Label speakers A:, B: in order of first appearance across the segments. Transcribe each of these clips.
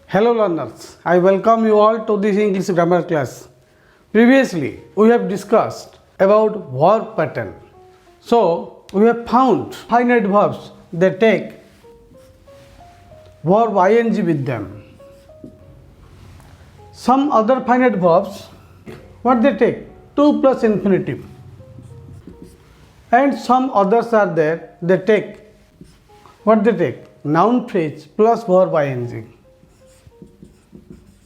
A: Hello learners, I welcome you all to this English grammar class. Previously, we have discussed about verb pattern. So, we have found finite verbs that take verb ing with them. Some other finite verbs, what they take? To plus infinitive. And some others are there, they take, what they take? Noun phrase plus verb ing.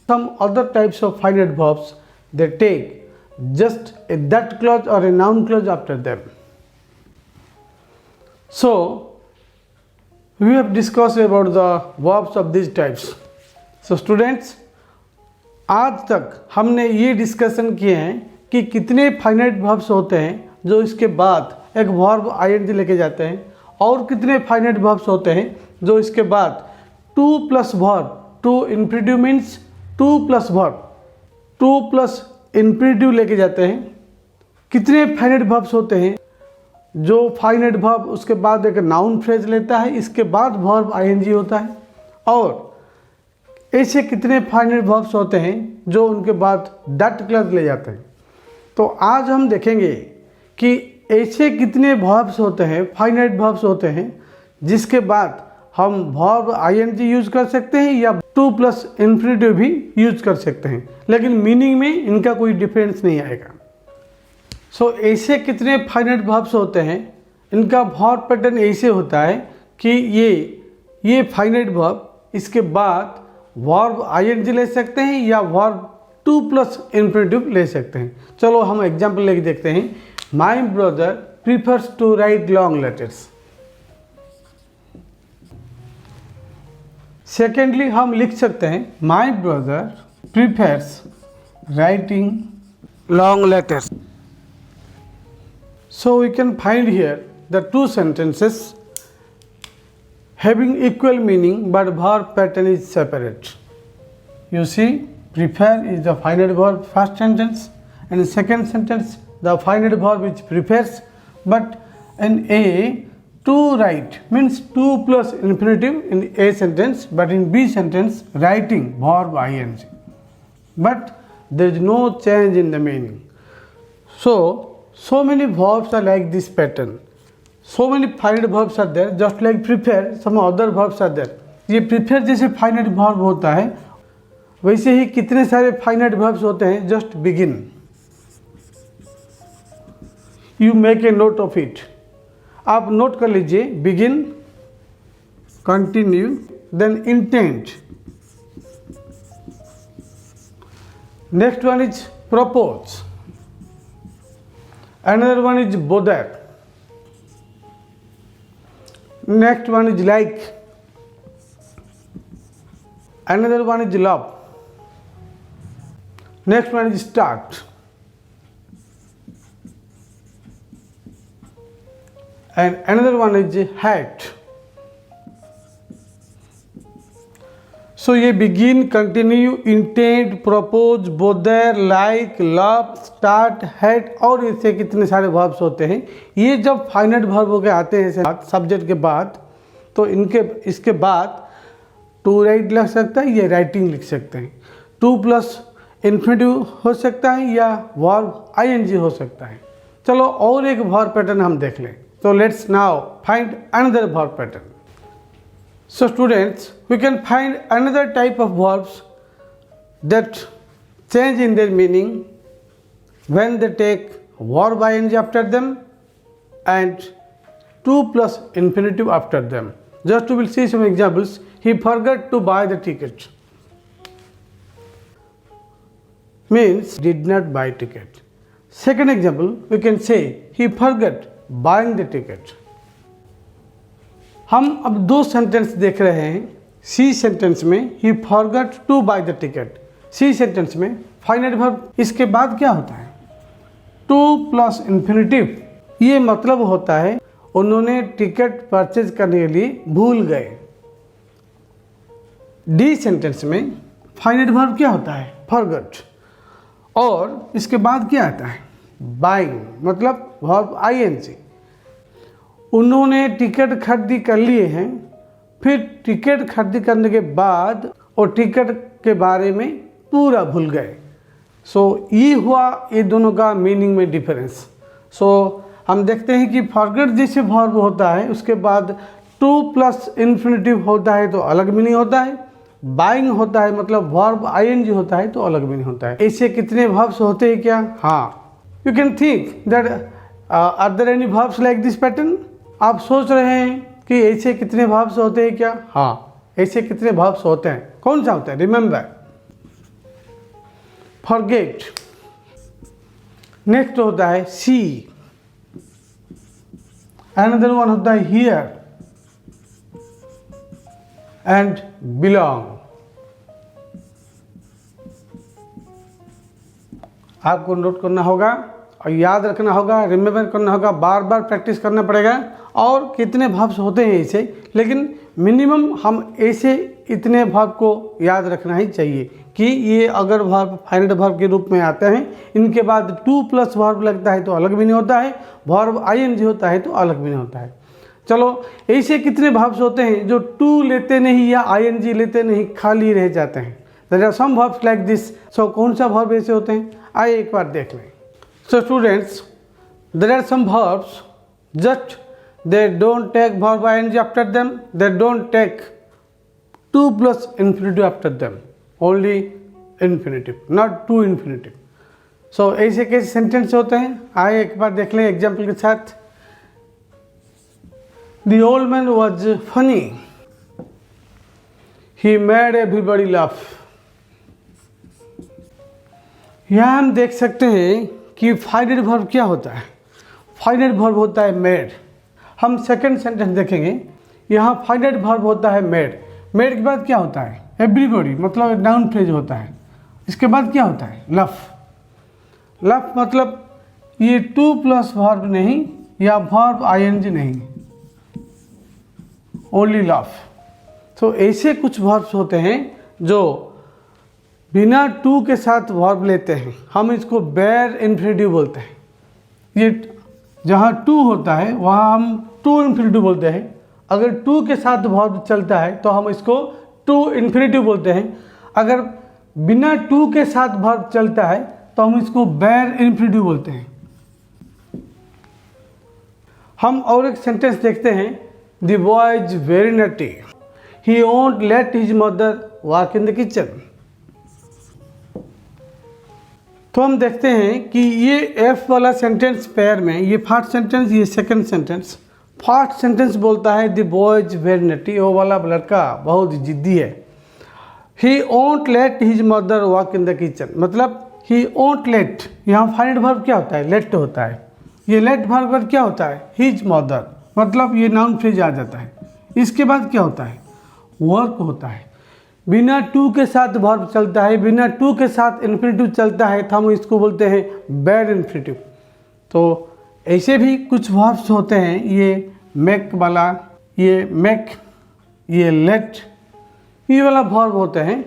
A: Some other types of finite verbs, they take just a that clause or a noun clause after them. So, we have discussed about the verbs of these types. So, students, आज तक हमने ये discussion किए हैं कि कितने finite verbs होते हैं जो इसके बाद एक वर्ब आईएनजी लेके जाते हैं, और कितने फाइनाइट वर्ब्स होते हैं जो इसके बाद to plus verb, to infinitive means to plus verb, to plus infinitive लेके जाते हैं. कितने फाइनाइट वर्ब्स होते हैं जो फाइनाइट वर्ब उसके बाद एक नाउन फ्रेज लेता है, इसके बाद वर्ब आईएनजी होता है, और ऐसे कितने फाइनाइट वर्ब्स होते हैं जो उनके बाद दैट क्लॉज ले जाते हैं. तो आज हम देखेंगे कि ऐसे कितने वर्ब्स होते हैं, फाइनाइट वर्ब्स होते हैं जिसके बाद हम वर्ब आईएनजी यूज कर सकते हैं या टू प्लस इन्फिनिटिव भी यूज कर सकते हैं, लेकिन मीनिंग में इनका कोई डिफरेंस नहीं आएगा. सो ऐसे कितने फाइनाइट वर्ब्स होते हैं, इनका वर्ब पैटर्न ऐसे होता है कि ये फाइनाइट वर्ब इसके बाद वर्ब आईएनजी ले सकते हैं या वर्ब टू प्लस इन्फिनिटिव ले सकते हैं. चलो हम एग्जाम्पल लेके देखते हैं. My brother prefers to write long letters. Secondly हम लिख सकते हैं my brother prefers writing long letters. So we can find here the two sentences having equal meaning but verb pattern is separate. You see, prefer is the finite verb first sentence, and in second sentence the finite verb is prefers, but in A to write means to plus infinitive in A sentence, but in B sentence writing verb ing, but there is no change in the meaning. So many verbs are like this pattern. So many finite verbs are there, just like prefer, some other verbs are there. ये prefer जैसे finite verb होता है, वैसे ही कितने सारे finite verbs होते हैं. Just begin, you make a note of it. आप नोट कर लीजिए. begin, continue, then intend. Next one is propose. Another one is bother. Next one is like. Another one is love. Next one is start. And another one is hate. So ये begin, continue, intend, propose, bother, like, love, start, hate और इससे कितने सारे verbs होते हैं. ये जब finite verb हो के आते हैं सब्जेक्ट के बाद, तो इसके बाद टू राइट लग सकता है या राइटिंग लिख सकते हैं. टू प्लस इन्फिनिटिव हो सकता है या वर्ब आईएनजी हो सकता है. चलो और एक वर्ब पैटर्न हम देख लें. तो let's now find another verb pattern. So students, we can find another type of verbs that change in their meaning when they take verb ing after them and to plus infinitive after them. Just we will see some examples. He forgot to buy the ticket means did not buy ticket. Second example, we can say he forgot buying the ticket. हम अब दो sentence देख रहे हैं. C sentence में he forgot to buy the ticket. C sentence में finite verb इसके बाद क्या होता है? To plus infinitive. ये मतलब होता है उन्होंने टिकट परचेज करने के लिए भूल गए. डी सेंटेंस में फाइनाइट वर्ब क्या होता है? फॉरगॉट. और इसके बाद क्या आता है? बाइंग, मतलब वर्ब आईएनजी. उन्होंने टिकट खरीदी कर लिए हैं, फिर टिकट खरीदी करने के बाद और टिकट के बारे में पूरा भूल गए। सो ये हुआ ये दोनों का मीनिंग में डिफरेंस। सो हम देखते हैं कि फॉरगेट जैसे वर्ब होता है उसके बाद टू प्लस इन्फिनिटिव होता है तो अलग मीनिंग होता है। बाइंग होता है मतलब वर्ब आईएनजी होता है तो अलग मीनिंग होता है। ऐसे कितने वर्ब्स होते हैं क्या? हाँ, you can think that are there any verbs like this pattern. आप सोच रहे हैं कि ऐसे कितने वर्ब्स होते हैं क्या? हाँ, ऐसे कितने वर्ब्स होते हैं। कौन सा होता है? रिमेंबर, फॉरगेट, नेक्स्ट होता है सी, अनदर वन होता है हियर एंड बिलोंग। आपको नोट करना होगा और याद रखना होगा, रिमेंबर करना होगा, बार बार प्रैक्टिस करना पड़ेगा। और कितने वर्ब्स होते हैं ऐसे, लेकिन मिनिमम हम ऐसे इतने वर्ब को याद रखना ही चाहिए कि ये अगर वर्ब फाइनाइट वर्ब के रूप में आते हैं, इनके बाद टू प्लस वर्ब लगता है तो अलग मीनिंग होता है, वर्ब आईएनजी होता है तो अलग मीनिंग होता है। चलो, ऐसे कितने वर्ब्स होते हैं जो टू लेते नहीं या आईएनजी लेते नहीं, खाली रह जाते हैं। There are some verbs like this. So कौन सा वर्ब ऐसे होते हैं, आइए एक बार देख लें। So students, there are some verbs just they don't take verb ing after them, they don't take 2 plus infinitive after them, only infinitive, not 2 infinitive. So ऐसे कैसे सेंटेंस होते हैं, आइए एक बार देख लें एग्जाम्पल के साथ। The old man was funny, he made everybody laugh. यहाँ हम देख सकते हैं कि फाइनाइट वर्ब क्या होता है। फाइनाइट वर्ब होता है मेड। हम सेकंड सेंटेंस देखेंगे, यहाँ फाइनाइट वर्ब होता है मेड। मेड के बाद क्या होता है? एवरीबॉडी, मतलब एक नाउन फ्रेज होता है। इसके बाद क्या होता है? लफ। लफ मतलब ये टू प्लस वर्ब नहीं या वर्ब आईएनजी नहीं, ओनली लफ। तो ऐसे कुछ वर्ब्स होते हैं जो बिना टू के साथ वर्ब लेते हैं, हम इसको बेयर इन्फिनिटिव बोलते हैं। ये जहाँ टू होता है वहाँ हम टू इन्फिनिटिव बोलते हैं। अगर टू के साथ वर्ब चलता है तो हम इसको टू इन्फिनिटिव बोलते हैं। अगर बिना टू के साथ वर्ब चलता है तो हम इसको बेयर इन्फिनिटिव बोलते हैं। हम और एक सेंटेंस देखते हैं, the boy is very nutty, he won't let his mother walk in the kitchen. तो हम देखते हैं कि ये एफ वाला सेंटेंस पेयर में, ये फर्स्ट सेंटेंस, ये सेकंड सेंटेंस। फर्स्ट सेंटेंस बोलता है द बॉय इज वेरी नटी, वो वाला लड़का बहुत जिद्दी है। He won't let his mother walk in the kitchen, मतलब ही वोंट लेट, यहाँ फाइनाइट वर्ब क्या होता है? लेट होता है। ये लेट वर्ब पर क्या होता है? हिज मदर, मतलब ये नाउन फ्रेज आ जाता है। इसके बाद क्या होता है? वर्क होता है। बिना टू के साथ वर्ब चलता है, बिना टू के साथ इन्फिनिटिव चलता है तो हम इसको बोलते हैं बेयर इन्फिनिटिव। तो ऐसे भी कुछ वर्ब्स होते हैं, ये मेक वाला, ये मेक, ये लेट, ये वाला वर्ब होते हैं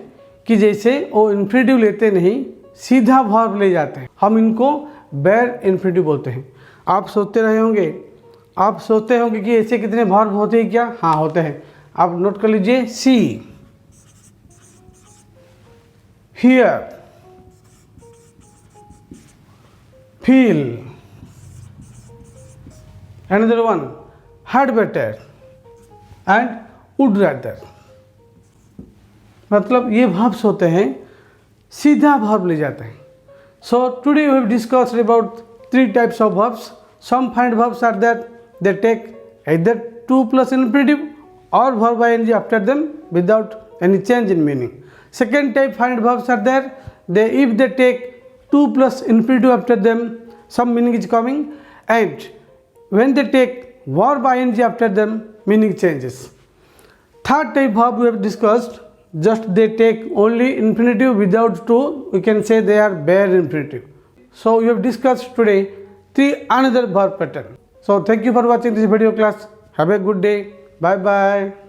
A: कि जैसे वो इन्फिनिटिव लेते नहीं, सीधा वर्ब ले जाते हैं, हम इनको बेयर इन्फिनिटिव बोलते हैं। आप सोचते रहे होंगे, आप सोचते होंगे कि ऐसे कितने वर्ब होते हैं क्या? हाँ, होते हैं। आप नोट कर लीजिए, सी, hear, feel, another one, had better and would rather। मतलब ये verbs होते हैं, सीधा verb ले जाते हैं। So today we have discussed about 3 types of verbs. Some finite verbs are that they take either 2 plus infinitive or verb ing after them without any change in meaning. Second type finite verbs are there, if they take 2 plus infinitive after them, some meaning is coming, and when they take verb ing after them, meaning changes. Third type verb we have discussed, just they take only infinitive without 2, we can say they are bare infinitive. So we have discussed today 3 another verb pattern. So thank you for watching this video class. Have a good day. Bye bye.